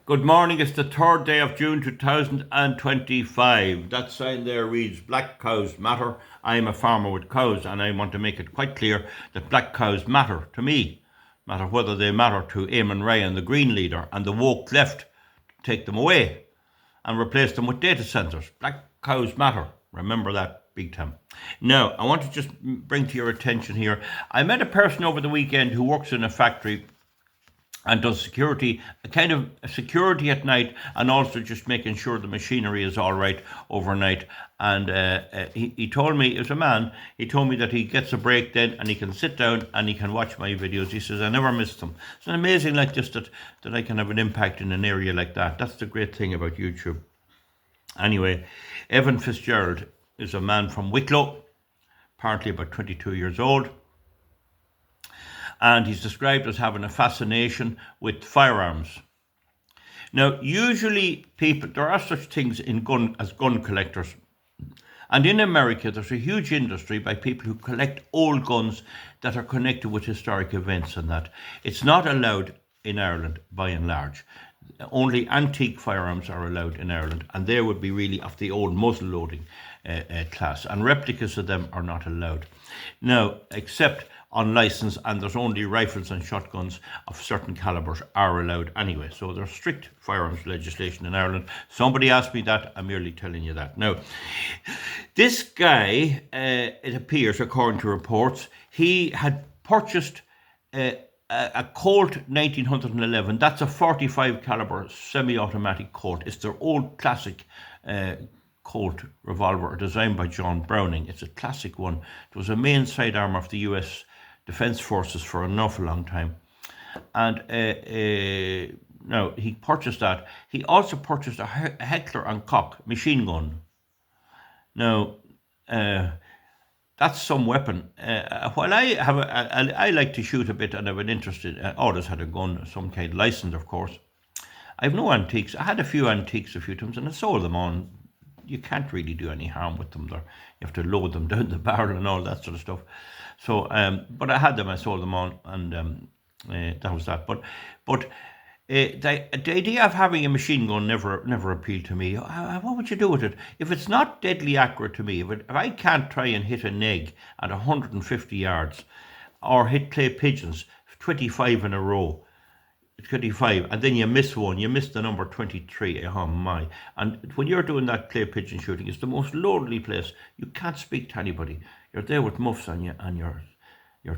Good morning. It's the third day of June 2025. That sign there reads Black Cows Matter. I am a farmer with cows and I want to make it quite clear that black cows matter to me. Matter whether they matter to Eamon Ryan, the Green leader, and the woke left take them away and replace them with data centres. Black cows matter. Remember that big time. Now, I want to just bring to your attention here. I met a person over the weekend who works in a factory and does security, a kind of security at night, and also just making sure the machinery is all right overnight. And he told me, as a man, he told me that he gets a break then and he can sit down and he can watch my videos. He says, I never miss them. It's amazing like just that I can have an impact in an area like that. That's the great thing about YouTube. Anyway, Evan Fitzgerald is a man from Wicklow, apparently about 22 years old. And he's described as having a fascination with firearms. Now, usually there are such things as gun collectors. And in America, there's a huge industry by people who collect old guns that are connected with historic events and that. It's not allowed in Ireland, by and large. Only antique firearms are allowed in Ireland, and they would be really of the old muzzle-loading class. And replicas of them are not allowed. Now, except on license, and there's only rifles and shotguns of certain calibers are allowed anyway. So there's strict firearms legislation in Ireland. Somebody asked me that, I'm merely telling you that. Now, this guy, it appears, according to reports, he had purchased a Colt 1911. That's a 45 caliber semi-automatic Colt. It's their old classic Colt revolver designed by John Browning. It's a classic one. It was a main sidearm of the US Defence Forces for an awful long time. And now he purchased that. He also purchased a Heckler and Koch machine gun. Now, that's some weapon. While I like to shoot a bit and I've been interested, I always had a gun of some kind, licensed of course. I've no antiques. I had a few antiques a few times and I sold them on. You can't really do any harm with them. You have to load them down the barrel and all that sort of stuff. So, but I had them, I sold them on, and that was that. But the idea of having a machine gun never appealed to me. What would you do with it? If it's not deadly accurate to me, if I can't try and hit an egg at 150 yards, or hit clay pigeons 25 in a row, 25, and then you miss one, you miss the number 23. Oh my. And when you're doing that clay pigeon shooting, it's the most lonely place. You can't speak to anybody. You're there with muffs on you and you're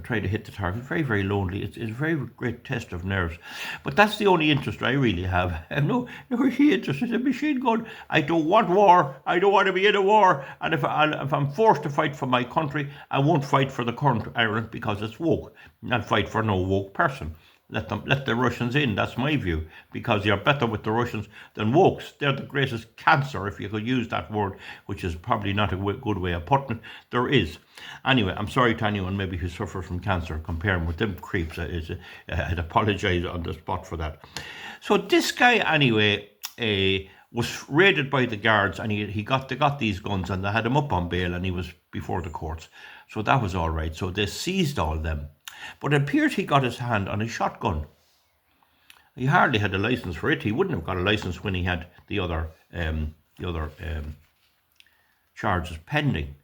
trying to hit the target. Very, very lonely. It's a very great test of nerves. But that's the only interest I really have. I'm no really interested in a machine gun. I don't want war. I don't want to be in a war. And if I'm forced to fight for my country, I won't fight for the current Ireland because it's woke. I'll fight for no woke person. Let the Russians in. That's my view, because you're better with the Russians than wokes. They're the greatest cancer, if you could use that word, which is probably not a good way of putting it. There is. Anyway, I'm sorry to anyone maybe who suffers from cancer comparing with them creeps. I'd apologise on the spot for that. So this guy anyway was raided by the guards, and they got these guns and they had him up on bail and he was before the courts. So that was all right. So they seized all them. But it appears he got his hand on a shotgun. He hardly had a license for it. He wouldn't have got a license when he had the other charges pending.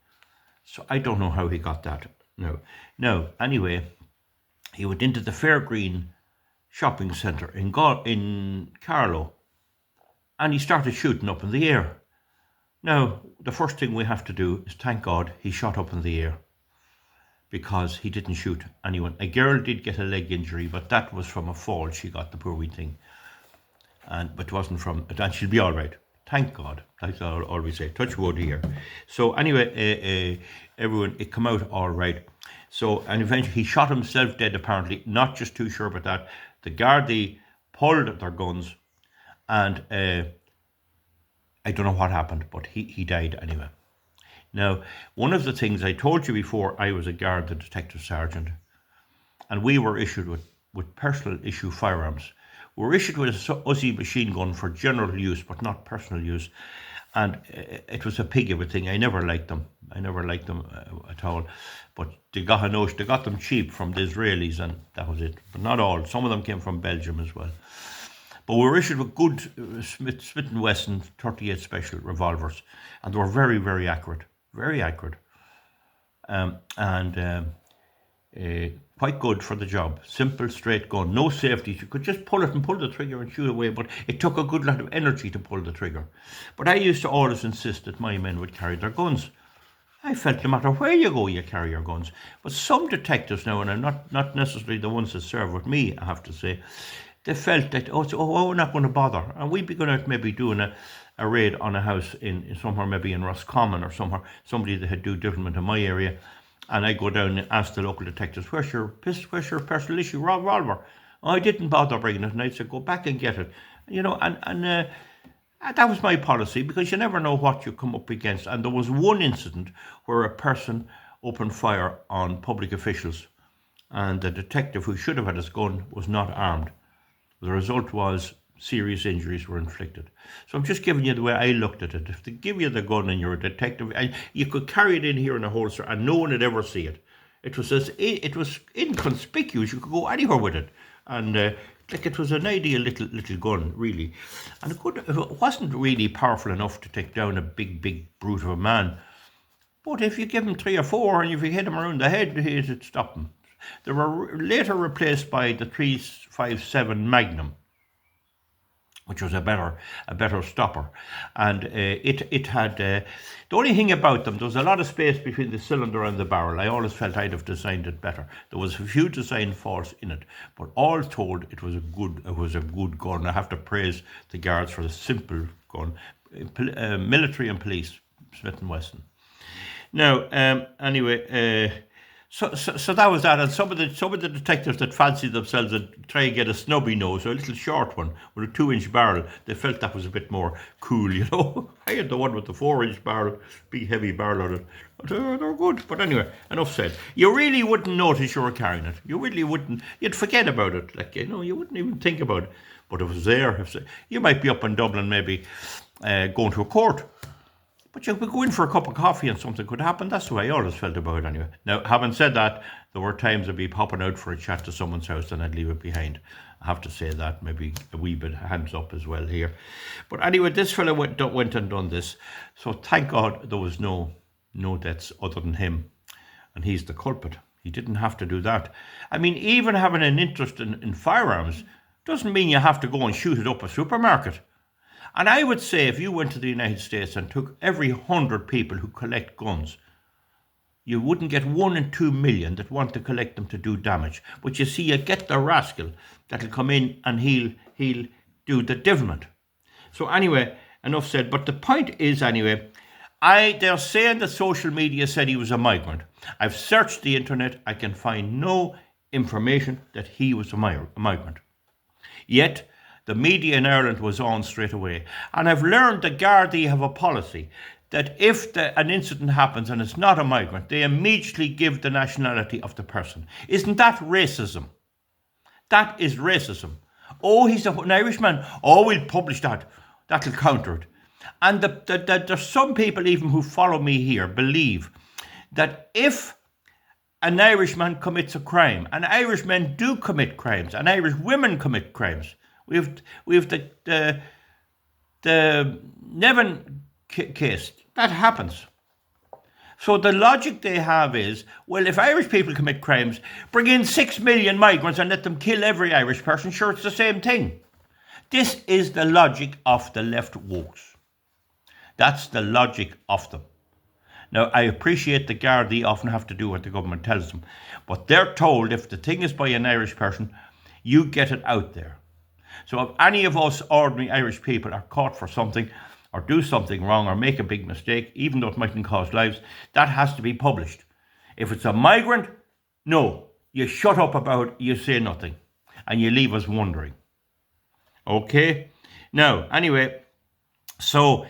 So I don't know how he got that. No. Anyway, he went into the Fairgreen shopping centre in Carlow, and he started shooting up in the air. Now, the first thing we have to do is thank God he shot up in the air, because he didn't shoot anyone. A girl did get a leg injury, but that was from a fall. She got the poor wee thing. But it wasn't and she'll be all right. Thank God. That's what I always say. Touch wood here. So anyway, everyone, it come out all right. So, and eventually he shot himself dead apparently. Not just too sure about that. The Gardaí pulled their guns, and I don't know what happened, but he died anyway. Now, one of the things I told you before, I was a Garda detective sergeant, and we were issued with personal issue firearms. We were issued with a Uzi machine gun for general use, but not personal use. And it was a pig of a thing. I never liked them at all. But they got them cheap from the Israelis, and that was it. But not all. Some of them came from Belgium as well. But we were issued with good Smith & Wesson 38 special revolvers, and they were very, very accurate. Very accurate. And quite good for the job. Simple, straight gun, no safeties. You could just pull it and pull the trigger and shoot away, but it took a good lot of energy to pull the trigger. But I used to always insist that my men would carry their guns. I felt no matter where you go, you carry your guns. But some detectives now, and I'm not necessarily the ones that serve with me, I have to say, they felt that, we're not going to bother. And we'd be going out maybe doing a raid on a house in somewhere, maybe in Roscommon or somewhere, somebody that had due diligence in my area. And I go down and ask the local detectives, where's your personal issue revolver? Oh, I didn't bother bringing it. And I'd say, go back and get it. And that was my policy, because you never know what you come up against. And there was one incident where a person opened fire on public officials, and the detective who should have had his gun was not armed. The result was serious injuries were inflicted. So I'm just giving you the way I looked at it. If they give you the gun and you're a detective, and you could carry it in here in a holster and no one would ever see it. It was inconspicuous. You could go anywhere with it. And it was an ideal little gun, really. And it wasn't really powerful enough to take down a big brute of a man. But if you give him 3 or 4 and if you hit him around the head, it'd stop him. They were later replaced by the 357 Magnum, which was a better stopper. And it had, the only thing about them, there was a lot of space between the cylinder and the barrel. I always felt I'd have designed it better. There was a few design faults in it, but all told, it was a good gun. I have to praise the guards for the simple gun. Military and police, Smith & Wesson. Now, anyway, so that was that, and some of the detectives that fancied themselves and try and get a snubby nose, or a little short one with a 2-inch barrel, they felt that was a bit more cool, you know. I had the one with the 4-inch barrel, big heavy barrel on it. They're good, but anyway, enough said. You really wouldn't notice you were carrying it. You really wouldn't. You'd forget about it, you wouldn't even think about it. But it was there. You might be up in Dublin, maybe going to a court. But you could go in for a cup of coffee and something could happen. That's the way I always felt about it anyway. Now, having said that, there were times I'd be popping out for a chat to someone's house and I'd leave it behind. I have to say that, maybe a wee bit hands up as well here. But anyway, this fellow went and done this. So thank God there was no deaths other than him. And he's the culprit. He didn't have to do that. I mean, even having an interest in firearms doesn't mean you have to go and shoot it up a supermarket. And I would say if you went to the United States and took every 100 people who collect guns, you wouldn't get 1 in 2 million that want to collect them to do damage. But you see, you get the rascal that'll come in and he'll do the devilment. So anyway, enough said. But the point is, anyway, they're saying that social media said he was a migrant. I've searched the internet. I can find no information that he was a migrant. Yet, the media in Ireland was on straight away. And I've learned the Gardaí have a policy that if an incident happens and it's not a migrant, they immediately give the nationality of the person. Isn't that racism? That is racism. Oh, he's an Irishman. Oh, we'll publish that. That'll counter it. And there's some people even who follow me here believe that if an Irishman commits a crime, and Irishmen do commit crimes, and Irish women commit crimes, we have the Nevin case. That happens. So the logic they have is, well, if Irish people commit crimes, bring in 6 million migrants and let them kill every Irish person. Sure, it's the same thing. This is the logic of the left wokes. That's the logic of them. Now, I appreciate the Gardaí often have to do what the government tells them, but they're told if the thing is by an Irish person, you get it out there. So if any of us ordinary Irish people are caught for something or do something wrong or make a big mistake, even though it mightn't cost lives, that has to be published. If it's a migrant, no, you shut up about it, you say nothing, and you leave us wondering. Okay? Now, anyway, so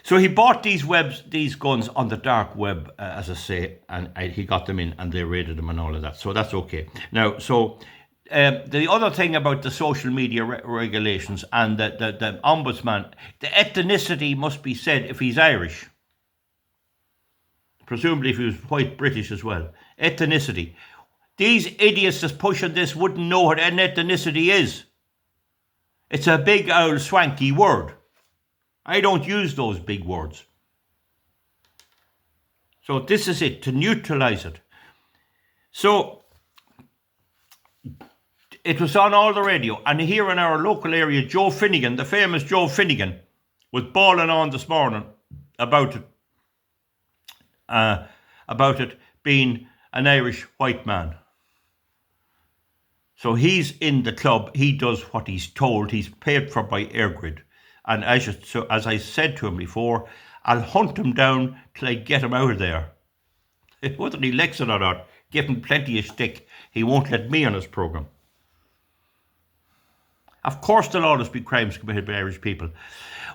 he bought these guns on the dark web, as I say, and he got them in and they raided them and all of that. So that's okay. Now, so the other thing about the social media regulations and the ombudsman, the ethnicity must be said if he's Irish. Presumably if he was white British as well. Ethnicity. These idiots that's pushing this wouldn't know what an ethnicity is. It's a big old swanky word. I don't use those big words. So this is it, to neutralise it. So it was on all the radio, and here in our local area, Joe Finnegan, the famous Joe Finnegan, was bawling on this morning about it being an Irish white man. So he's in the club, he does what he's told, he's paid for by Airgrid. And as I said to him before, I'll hunt him down till I get him out of there. Whether he likes it or not, give him plenty of stick, he won't let me on his programme. Of course there'll always be crimes committed by Irish people.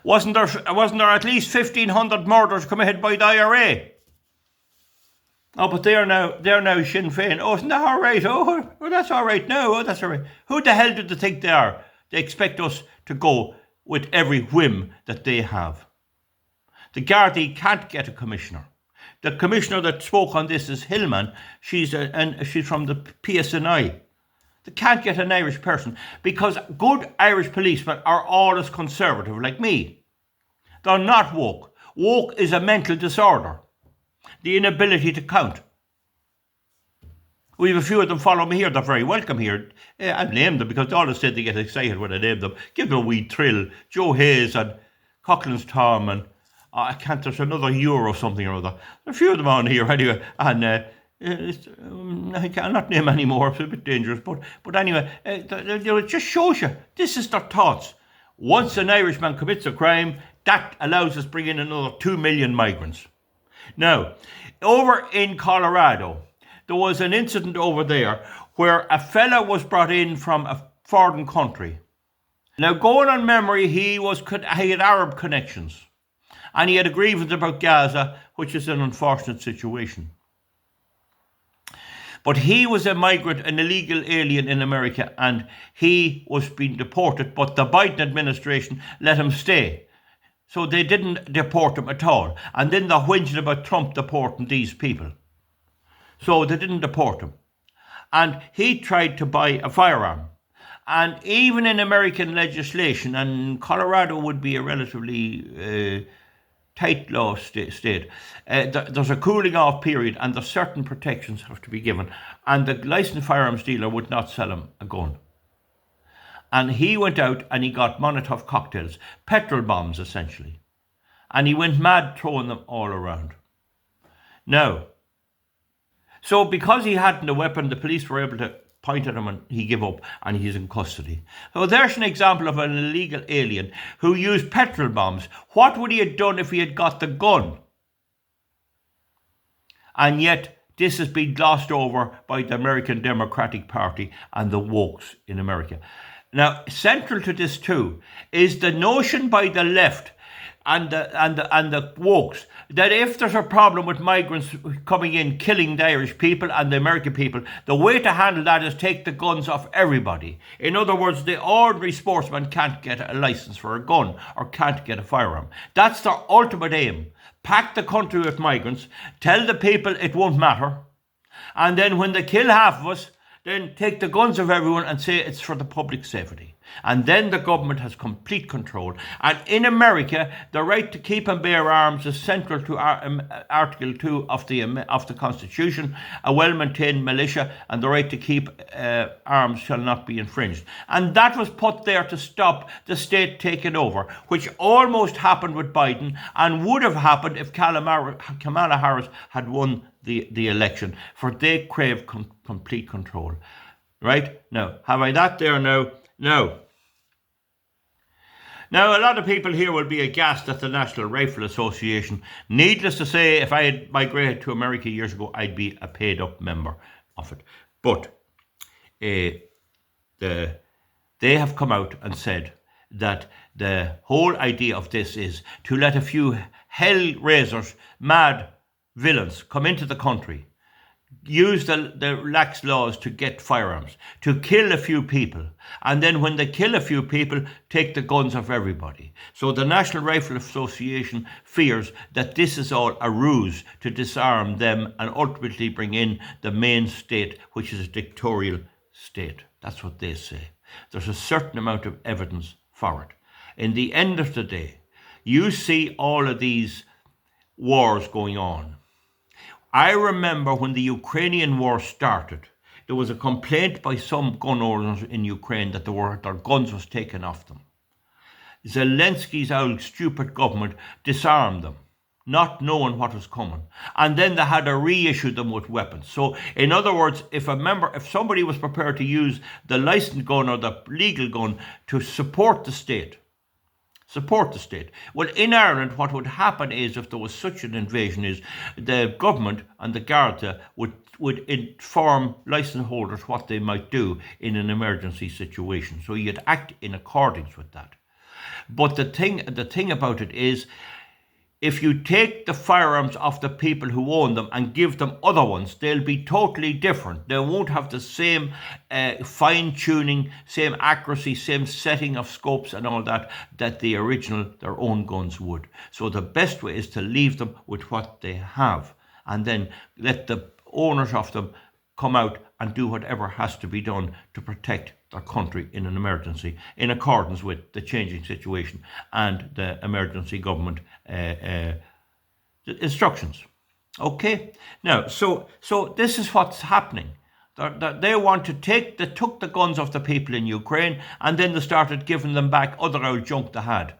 Wasn't there at least 1,500 murders committed by the IRA? Oh, but they're now Sinn Féin. Oh, isn't that all right? Oh, that's all right now. Oh, that's all right. Who the hell do they think they are? They expect us to go with every whim that they have. The Gardaí can't get a commissioner. The commissioner that spoke on this is Hillman. She's from the PSNI. They can't get an Irish person because good Irish policemen are always conservative like me. They're not woke. Woke is a mental disorder. The inability to count. We have a few of them follow me here. They're very welcome here. I've named them because they always said they get excited when I name them. Give them a wee thrill. Joe Hayes and Coughlin's Tom and there's another Euro something or other. There's a few of them on here anyway. And I cannot name any more. It's a bit dangerous. But anyway, it just shows you. This is their thoughts. Once an Irishman commits a crime, that allows us to bring in another 2 million migrants. Now, over in Colorado, there was an incident over there where a fella was brought in from a foreign country. Now, going on memory, he had Arab connections. And he had a grievance about Gaza, which is an unfortunate situation. But he was a migrant, an illegal alien in America, and he was being deported, but the Biden administration let him stay. So they didn't deport him at all. And then they're whinging about Trump deporting these people. So they didn't deport him. And he tried to buy a firearm. And even in American legislation, and Colorado would be a relatively tight law state, there's a cooling off period and there's certain protections have to be given. And the licensed firearms dealer would not sell him a gun. And he went out and he got Molotov cocktails, petrol bombs essentially. And he went mad throwing them all around. Now, so because he hadn't a weapon, the police were able to point at him and he gave up and he's in custody. So there's an example of an illegal alien who used petrol bombs. What would he have done if he had got the gun? And yet this has been glossed over by the American Democratic Party and the wokes in America. Now, central to this too is the notion by the left and the wokes that if there's a problem with migrants coming in, killing the Irish people and the American people, the way to handle that is take the guns off everybody. In other words, the ordinary sportsman can't get a license for a gun or can't get a firearm. That's their ultimate aim. Pack the country with migrants, tell the people it won't matter, and then when they kill half of us, then take the guns of everyone and say it's for the public safety. And then the government has complete control. And in America, the right to keep and bear arms is central to Article 2 of the Constitution. A well-maintained militia and the right to keep arms shall not be infringed. And that was put there to stop the state taking over, which almost happened with Biden and would have happened if Kamala Harris had won the election, for they crave complete control. Right? Now, have I that there now? No. Now, a lot of people here will be aghast at the National Rifle Association. Needless to say, if I had migrated to America years ago, I'd be a paid-up member of it. But they have come out and said that the whole idea of this is to let a few hell-raisers, mad villains come into the country, use the lax laws to get firearms, to kill a few people, and then when they kill a few people, take the guns off everybody. So the National Rifle Association fears that this is all a ruse to disarm them and ultimately bring in the main state, which is a dictatorial state. That's what they say. There's a certain amount of evidence for it. In the end of the day, you see all of these wars going on. I remember when the Ukrainian war started, there was a complaint by some gun owners in Ukraine that their guns was taken off them. Zelensky's old stupid government disarmed them, not knowing what was coming. And then they had to reissue them with weapons. So, in other words, if somebody was prepared to use the licensed gun or the legal gun to support the state. Well, in Ireland, what would happen is, if there was such an invasion, is the government and the Garda would inform license holders what they might do in an emergency situation. So you'd act in accordance with that. But the thing about it is, if you take the firearms off the people who own them and give them other ones, they'll be totally different. They won't have the same fine-tuning, same accuracy, same setting of scopes and all that the original, their own guns would. So the best way is to leave them with what they have and then let the owners of them come out and do whatever has to be done to protect their country in an emergency, in accordance with the changing situation and the emergency government instructions. Okay? Now, so this is what's happening. They took the guns off the people in Ukraine, and then they started giving them back other old junk they had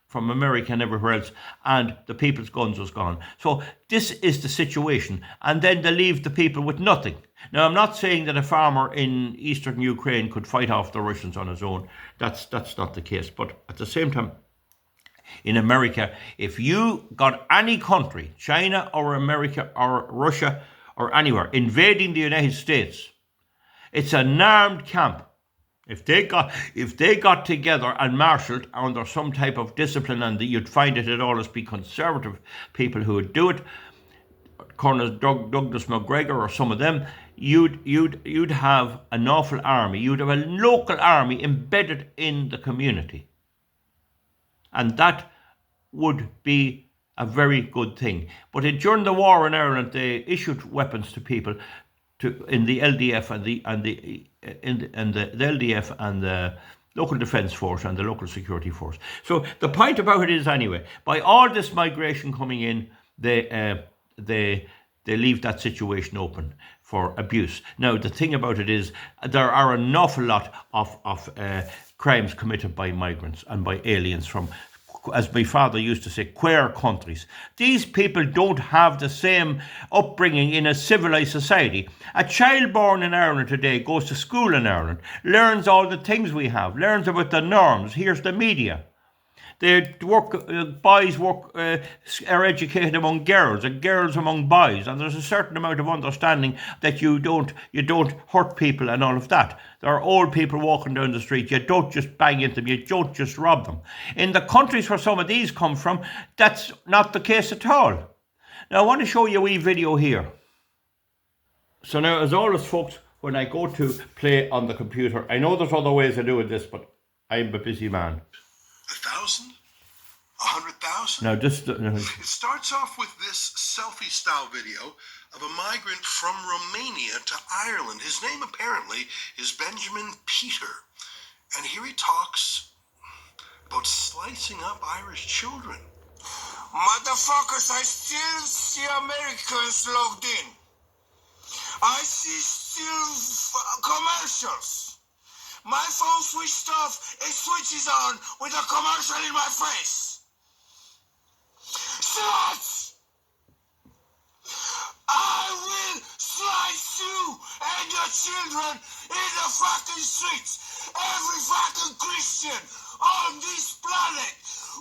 from America and everywhere else, and the people's guns was gone. So this is the situation, and then they leave the people with nothing. Now, I'm not saying that a farmer in eastern Ukraine could fight off the Russians on his own. That's not the case. But at the same time, in America, if you got any country, China or America or Russia or anywhere, invading the United States, it's an armed camp. If they got together and marshalled under some type of discipline, and you'd find it'd always be conservative people who would do it, Colonel Douglas McGregor or some of them, you'd have an awful army. You'd have a local army embedded in the community, and that would be a very good thing. But during the war in Ireland, they issued weapons to people in the LDF and the LDF and the local defence force and the local security force. So the point about it is, anyway, by all this migration coming in, they leave that situation open for abuse. Now, the thing about it is, there are an awful lot of crimes committed by migrants and by aliens from, as my father used to say, queer countries. These people don't have the same upbringing in a civilised society. A child born in Ireland today goes to school in Ireland, learns all the things we have, learns about the norms, hears the media. Boys are educated among girls and girls among boys, and there's a certain amount of understanding that you don't hurt people and all of that. There are old people walking down the street. You don't just bang into them. You don't just rob them. In the countries where some of these come from, that's not the case at all. Now, I want to show you a wee video here. So now, as always, folks, when I go to play on the computer, I know there's other ways of doing this, but I'm a busy man. 1,000? 100,000? Now, just... It starts off with this selfie-style video of a migrant from Romania to Ireland. His name, apparently, is Benjamin Peter. And here he talks about slicing up Irish children. Motherfuckers, I still see Americans logged in. I see still commercials. My phone switched off, it switches on with a commercial in my face. Sluts! I will slice you and your children in the fucking streets. Every fucking Christian on this planet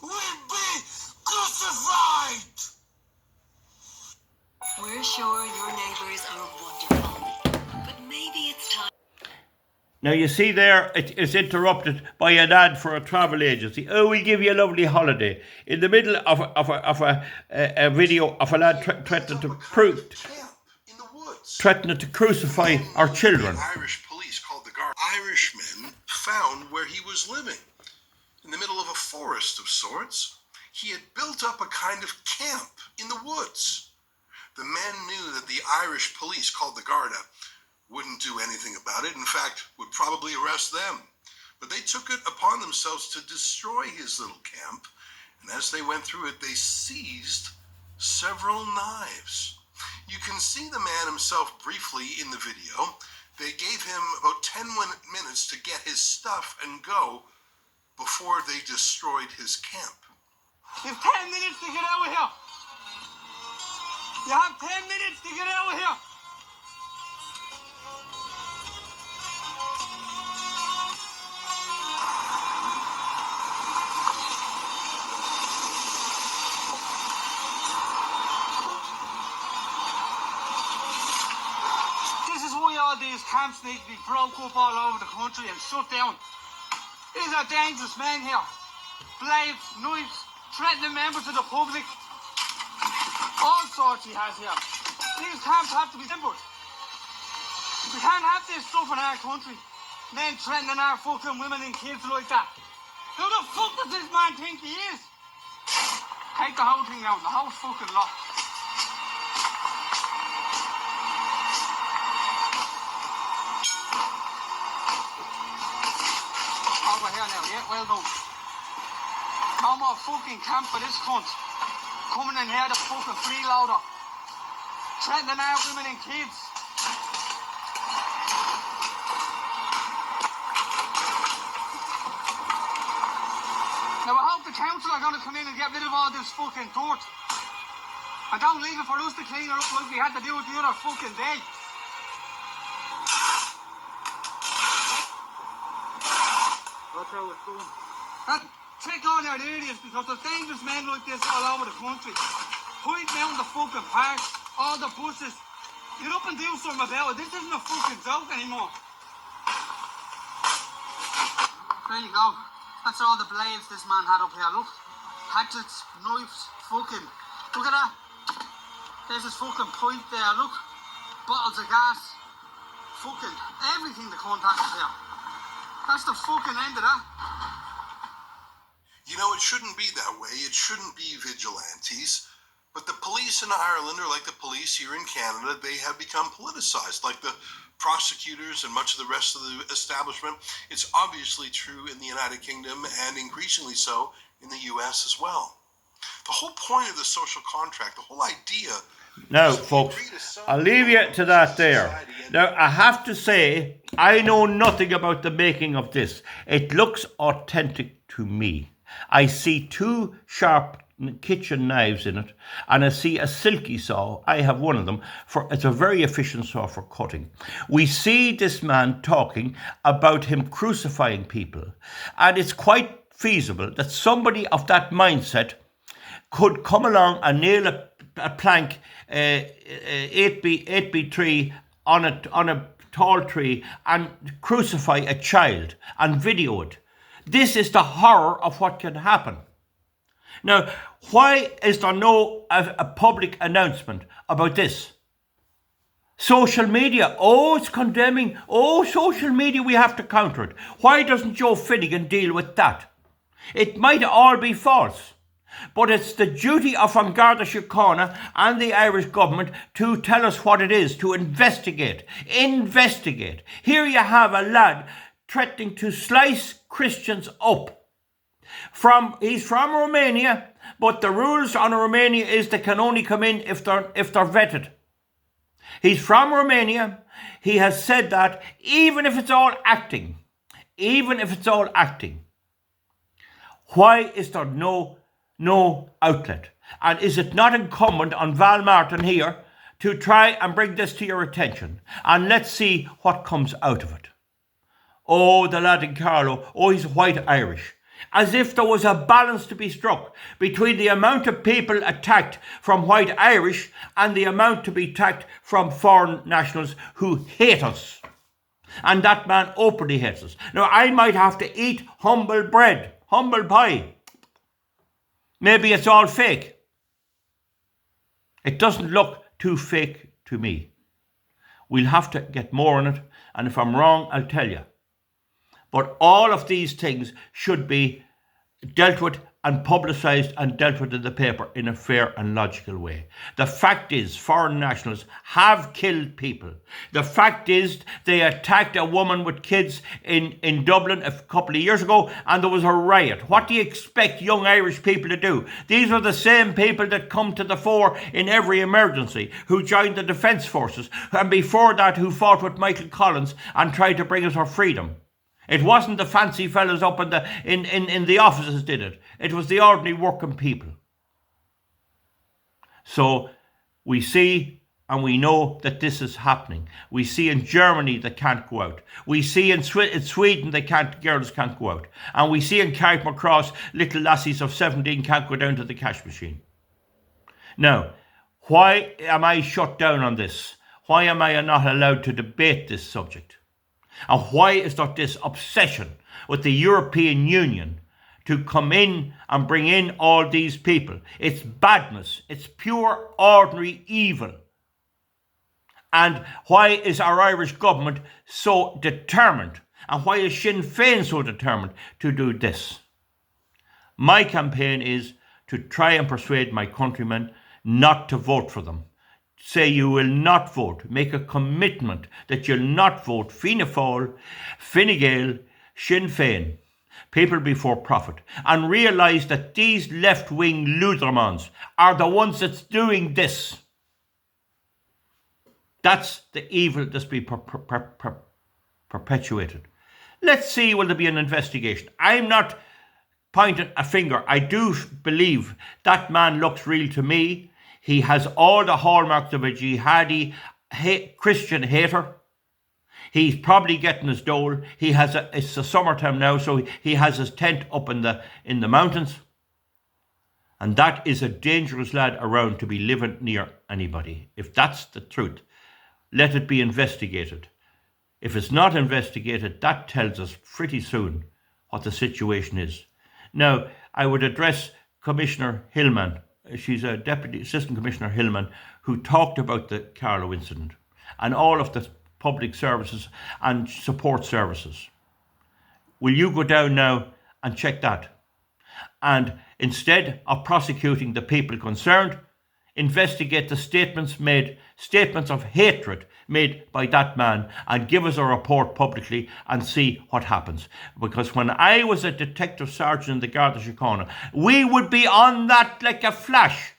will be crucified. We're sure your neighbors are wonderful, but maybe it's time. Now, you see there, it is interrupted by an ad for a travel agency. Oh, we'll give you a lovely holiday. In the middle of a video of a lad threatening to crucify our children. Irish police called the guard. Irishmen found where he was living. In the middle of a forest of sorts. He had built up a kind of camp in the woods. The men knew that the Irish police called the Garda wouldn't do anything about it. In fact, would probably arrest them. But they took it upon themselves to destroy his little camp, and as they went through it, they seized several knives. You can see the man himself briefly in the video. They gave him about 10 minutes to get his stuff and go before they destroyed his camp. You have 10 minutes to get out of here. You have 10 minutes to get out of here. This is why all these camps need to be broke up all over the country and shut down. These are dangerous men here. Blades, knives, threatening members of the public. All sorts he has here. These camps have to be simpered. We can't have this stuff in our country. Men threatening our fucking women and kids like that. Who the fuck does this man think he is? Take the whole thing out, the whole fucking lot. Over here now, yeah, well done. No more fucking camp for this cunt. Coming in here, the fucking freeloader. Threatening our women and kids. Now I hope the council are going to come in and get rid of all this fucking dirt. And don't leave it for us to clean it up like we had to do it the other fucking day. That's how it's going. Take all their areas because there's dangerous men like this all over the country. Hiding out in the fucking parks, all the buses. Get up and do something about it. This isn't a fucking joke anymore. There you go. That's all the blades this man had up here. Look. Hatchets, knives, fucking. Look at that. There's his fucking pipe there. Look. Bottles of gas. Fucking everything the cunt has here. That's the fucking end of that. You know, it shouldn't be that way. It shouldn't be vigilantes. But the police in Ireland are like the police here in Canada. They have become politicized, like the prosecutors and much of the rest of the establishment. It's obviously true in the United Kingdom and increasingly so in the US as well. The whole point of the social contract, the whole idea... Now, folks, I'll leave you to that there. Now, I have to say, I know nothing about the making of this. It looks authentic to me. I see 2 sharp kitchen knives in it, and I see a silky saw. I have one of them. It's a very efficient saw for cutting. We see this man talking about him crucifying people, and it's quite feasible that somebody of that mindset could come along and nail a plank 8x3 on a tall tree and crucify a child and video it. This is the horror of what can happen. Now, why is there no a public announcement about this? Social media, it's condemning. Social media, we have to counter it. Why doesn't Joe Finnegan deal with that? It might all be false, but it's the duty of An Garda Síochána and the Irish government to tell us what it is, to investigate. Investigate. Here you have a lad threatening to slice Christians up. He's from Romania, but the rules on Romania is they can only come in if they're vetted. He's from Romania. He has said that even if it's all acting, why is there no outlet? And is it not incumbent on Val Martin here to try and bring this to your attention? And let's see what comes out of it. The lad in Carlow, he's white Irish. As if there was a balance to be struck between the amount of people attacked from white Irish and the amount to be attacked from foreign nationals who hate us. And that man openly hates us. Now, I might have to eat humble bread, humble pie. Maybe it's all fake. It doesn't look too fake to me. We'll have to get more on it, and if I'm wrong, I'll tell you. But all of these things should be dealt with and publicised and dealt with in the paper in a fair and logical way. The fact is, foreign nationals have killed people. The fact is, they attacked a woman with kids in Dublin a couple of years ago, and there was a riot. What do you expect young Irish people to do? These are the same people that come to the fore in every emergency, who joined the Defence Forces, and before that who fought with Michael Collins and tried to bring us our freedom. It wasn't the fancy fellas up in the offices did it. It was the ordinary working people. So we see and we know that this is happening. We see in Germany they can't go out. We see in Sweden girls can't go out. And we see in Carrickmacross little lassies of 17 can't go down to the cash machine. Now, why am I shut down on this? Why am I not allowed to debate this subject? And why is there this obsession with the European Union to come in and bring in all these people? It's badness. It's pure, ordinary evil. And why is our Irish government so determined? And why is Sinn Féin so determined to do this? My campaign is to try and persuade my countrymen not to vote for them. Say you will not vote. Make a commitment that you'll not vote Fianna Fáil, Fine Gael, Sinn Féin, people before profit, and realise that these left-wing Luthermans are the ones that's doing this. That's the evil that's being perpetuated. Let's see, will there be an investigation? I'm not pointing a finger. I do believe that man looks real to me. He has all the hallmarks of a jihadi Christian hater. He's probably getting his dole. It's the summertime now, so he has his tent up in the mountains. And that is a dangerous lad around to be living near anybody. If that's the truth, let it be investigated. If it's not investigated, that tells us pretty soon what the situation is. Now, I would address Commissioner Hillman. She's a Deputy Assistant Commissioner Hillman, who talked about the Carlow incident and all of the public services and support services. Will you go down now and check that? And instead of prosecuting the people concerned, investigate the statements of hatred made by that man, and give us a report publicly and see what happens. Because when I was a detective sergeant in the Garda Síochána, we would be on that like a flash.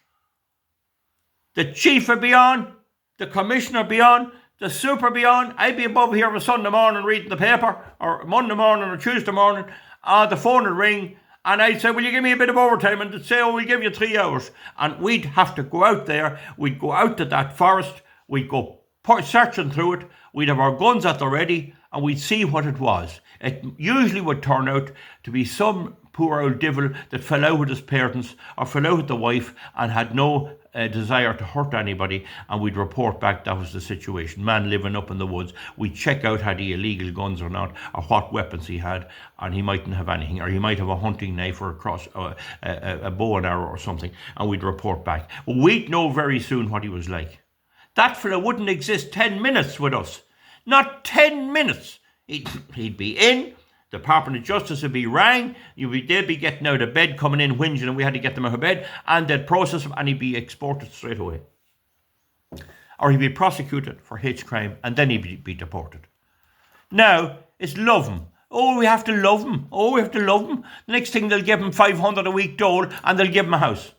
The chief would be on, the commissioner would be on, the super would be on. I'd be above here on a Sunday morning reading the paper, or Monday morning or Tuesday morning. The phone would ring, and I'd say, will you give me a bit of overtime? And they'd say, oh, we'll give you 3 hours. And we'd have to go out there. We'd go out to that forest. We'd go searching through it. We'd have our guns at the ready, and we'd see what it was. It usually would turn out to be some poor old devil that fell out with his parents or fell out with the wife and had no desire to hurt anybody, and we'd report back that was the situation. Man living up in the woods. We'd check out had he illegal guns or not, or what weapons he had, and he mightn't have anything, or he might have a hunting knife or a bow and arrow or something, and we'd report back. Well, we'd know very soon what he was like. That fella wouldn't exist 10 minutes with us. Not 10 minutes. He'd be in, the Department of Justice would be rang, they'd be getting out of bed, coming in whinging, and we had to get them out of bed, and they'd process him, and he'd be exported straight away. Or he'd be prosecuted for hate crime, and then he'd be deported. Now, it's love him. Oh, we have to love him. Oh, we have to love him. The next thing, they'll give him 500 a week dole, and they'll give him a house.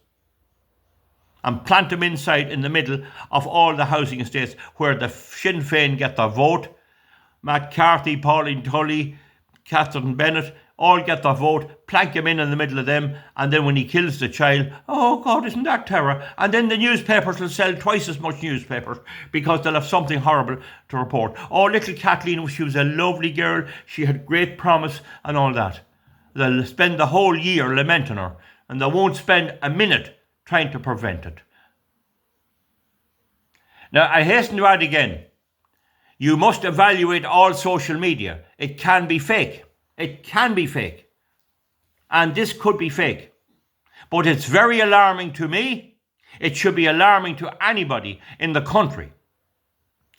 And plant them inside in the middle of all the housing estates where the Sinn Féin get their vote. Matt Carthy, Pauline Tully, Catherine Bennett, all get their vote, plank him in the middle of them, and then when he kills the child, oh God, isn't that terror? And then the newspapers will sell twice as much newspapers because they'll have something horrible to report. Oh, little Kathleen, she was a lovely girl, she had great promise and all that. They'll spend the whole year lamenting her, and they won't spend a minute trying to prevent it. Now, I hasten to add again, you must evaluate all social media. It can be fake. It can be fake. And this could be fake. But it's very alarming to me. It should be alarming to anybody in the country.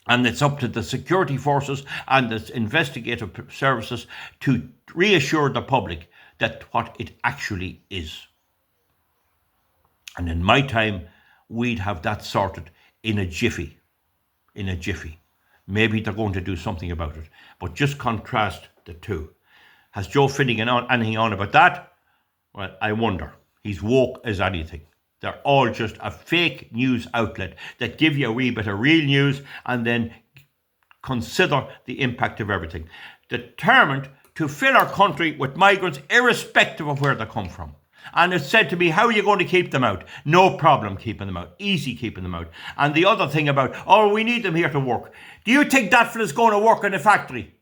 And it's up to the security forces and the investigative services to reassure the public that what it actually is. And in my time, we'd have that sorted in a jiffy. In a jiffy. Maybe they're going to do something about it. But just contrast the two. Has Joe Finnegan anything on about that? Well, I wonder. He's woke as anything. They're all just a fake news outlet that give you a wee bit of real news and then consider the impact of everything. Determined to fill our country with migrants irrespective of where they come from. And it's said to me, how are you going to keep them out? No problem keeping them out. Easy keeping them out. And the other thing about, oh, we need them here to work. Do you think that fella's going to work in a factory?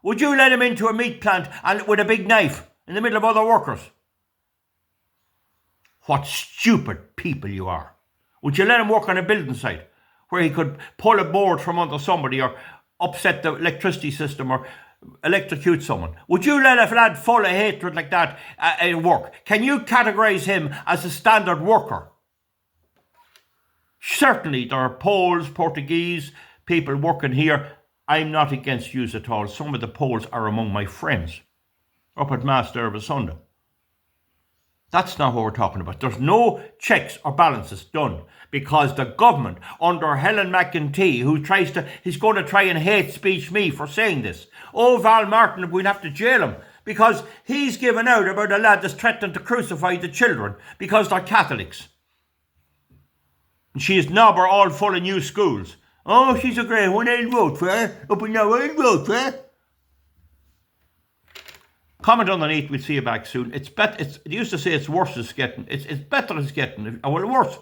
Would you let him into a meat plant and with a big knife in the middle of other workers? What stupid people you are. Would you let him work on a building site where he could pull a board from under somebody or upset the electricity system or electrocute someone? Would you let a lad full of hatred like that work? Can you categorise him as a standard worker? Certainly there are Poles, Portuguese, people working here. I'm not against yous at all. Some of the Poles are among my friends up at Mass there of a Sunday. That's not what we're talking about. There's no checks or balances done because the government under Helen McEntee, he's going to try and hate speech me for saying this. Oh, Val Martin, we'll have to jail him because he's given out about a lad that's threatening to crucify the children because they're Catholics. And she's knobber all full of new schools. Oh, she's a great one, I'll vote for her. Up and now, I'll vote for her. Comment underneath, we'll see you back soon. It used to say it's worse it's getting. It's better it's getting. Well, worse.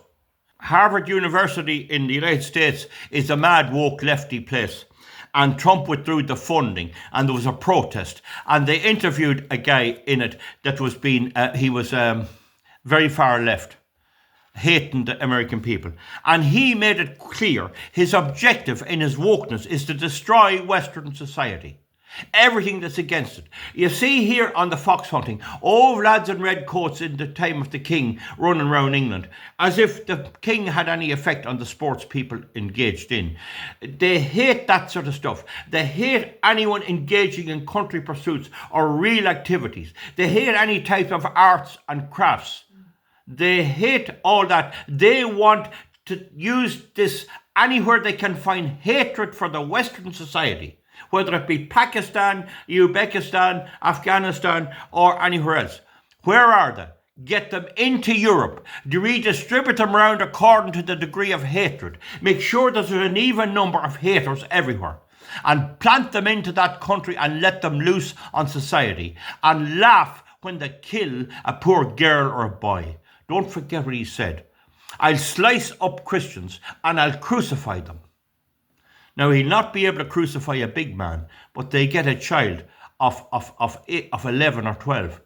Harvard University in the United States is a mad woke lefty place. And Trump withdrew the funding and there was a protest. And they interviewed a guy in it that was he was very far left, hating the American people. And he made it clear his objective in his wokeness is to destroy Western society. Everything that's against it. You see here on the fox hunting, lads in red coats in the time of the king running around England, as if the king had any effect on the sports people engaged in. They hate that sort of stuff. They hate anyone engaging in country pursuits or real activities. They hate any type of arts and crafts. They hate all that. They want to use this anywhere they can find hatred for the Western society. Whether it be Pakistan, Uzbekistan, Afghanistan, or anywhere else. Where are they? Get them into Europe. Redistribute them around according to the degree of hatred. Make sure that there's an even number of haters everywhere. And plant them into that country and let them loose on society. And laugh when they kill a poor girl or a boy. Don't forget what he said. I'll slice up Christians and I'll crucify them. Now, he'll not be able to crucify a big man, but they get a child of 11 or 12.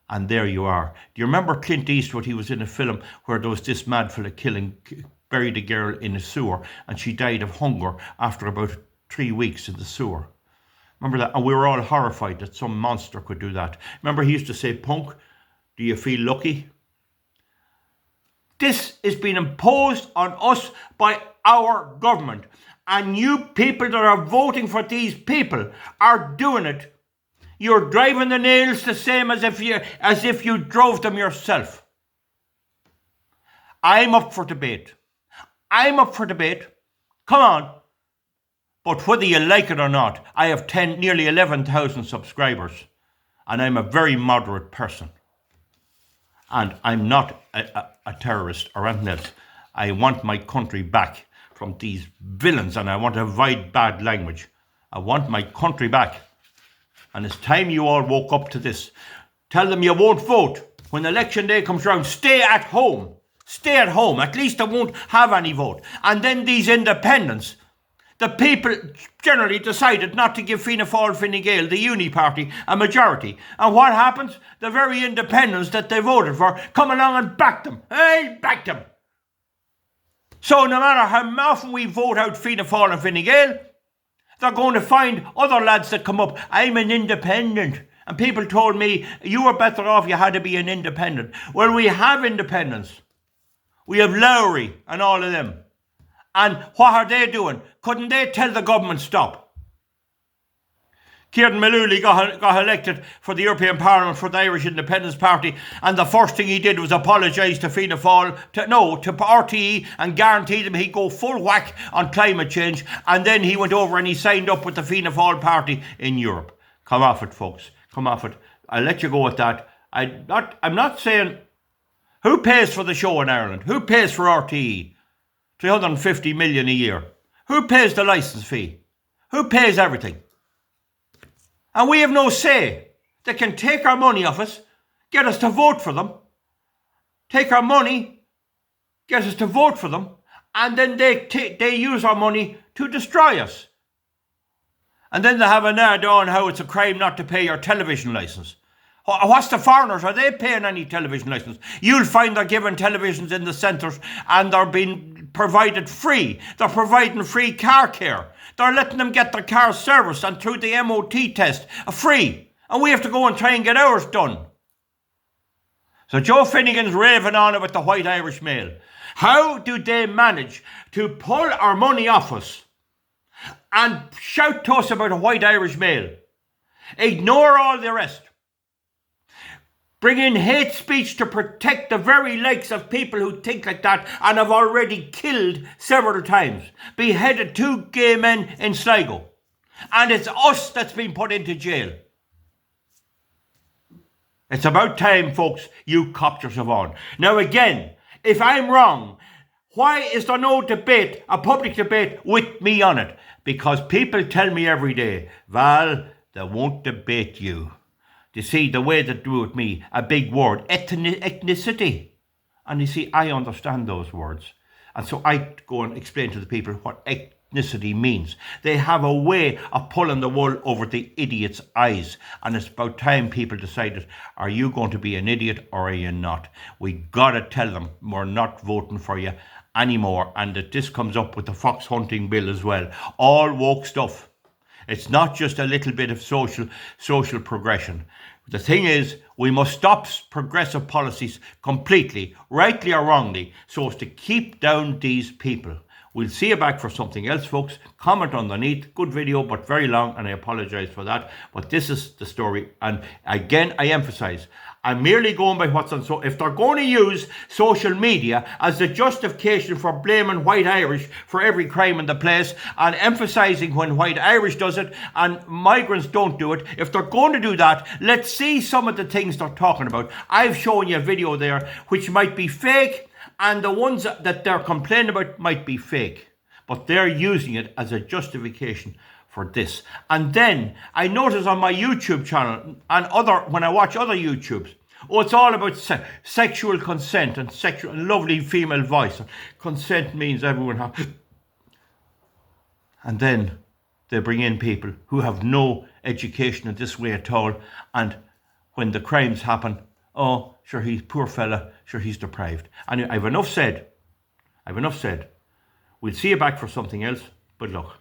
And there you are. Do you remember Clint Eastwood? He was in a film where there was this mad fella buried a girl in a sewer, and she died of hunger after about 3 weeks in the sewer. Remember that? And we were all horrified that some monster could do that. Remember he used to say, "Punk, do you feel lucky?" This is being imposed on us by our government. And you people that are voting for these people are doing it. You're driving the nails the same as if you drove them yourself. I'm up for debate. Come on. But whether you like it or not, I have nearly 11,000 subscribers. And I'm a very moderate person. And I'm not a terrorist or anything else. I want my country back from these villains, and I want to avoid bad language. I want my country back. And it's time you all woke up to this. Tell them you won't vote. When election day comes around, stay at home. Stay at home. At least I won't have any vote. And then these independents, the people generally decided not to give Fianna Fáil Fine Gael, the uni party, a majority. And what happens? The very independents that they voted for come along and back them. I backed them. So no matter how often we vote out Fianna Fáil and Fine Gael, they're going to find other lads that come up. I'm an independent. And people told me, you were better off, you had to be an independent. Well, we have independents. We have Lowry and all of them. And what are they doing? Couldn't they tell the government stop? Kieran Malooly got elected for the European Parliament for the Irish Independence Party, and the first thing he did was apologise to Fianna Fáil, to RTE, and guaranteed them he'd go full whack on climate change, and then he went over and he signed up with the Fianna Fáil party in Europe. Come off it, folks. Come off it. I'll let you go with that. I'm not saying... Who pays for the show in Ireland? Who pays for RTE? 350 million a year. Who pays the licence fee? Who pays everything? And we have no say. They can take our money off us, get us to vote for them, take our money, get us to vote for them, and then they use our money to destroy us. And then they have an ad on how it's a crime not to pay your television licence. What's the foreigners? Are they paying any television licence? You'll find they're given televisions in the centres and they're being provided free. They're providing free car care. They're letting them get their car serviced and through the MOT test free. And we have to go and try and get ours done. So Joe Finnegan's raving on about the White Irish Mail. How do they manage to pull our money off us and shout to us about a White Irish Mail? Ignore all the rest. Bring in hate speech to protect the very legs of people who think like that and have already killed several times. Beheaded 2 gay men in Sligo. And it's us that's been put into jail. It's about time, folks, you copped yourself on. Now again, if I'm wrong, why is there no debate, a public debate with me on it? Because people tell me every day, Val, they won't debate you. You see, the way they do with me, a big word, ethnicity. And you see, I understand those words. And so I go and explain to the people what ethnicity means. They have a way of pulling the wool over the idiot's eyes. And it's about time people decided, are you going to be an idiot or are you not? We got to tell them we're not voting for you anymore. And that this comes up with the fox hunting bill as well. All woke stuff. It's not just a little bit of social progression. The thing is, we must stop progressive policies completely, rightly or wrongly, so as to keep down these people. We'll see you back for something else, folks. Comment underneath. Good video, but very long, and I apologise for that. But this is the story. And again, I emphasise, I'm merely going by what's on. So if they're going to use social media as the justification for blaming white Irish for every crime in the place and emphasising when white Irish does it and migrants don't do it, if they're going to do that, let's see some of the things they're talking about. I've shown you a video there which might be fake, and the ones that they're complaining about might be fake, but they're using it as a justification for this. And then I notice on my YouTube channel and when I watch other YouTubes, it's all about sexual consent and sexual and lovely female voice. Consent means everyone has. And then they bring in people who have no education in this way at all. And when the crimes happen, oh, sure, he's poor fella, sure, he's deprived. And I've enough said. We'll see you back for something else. Good luck.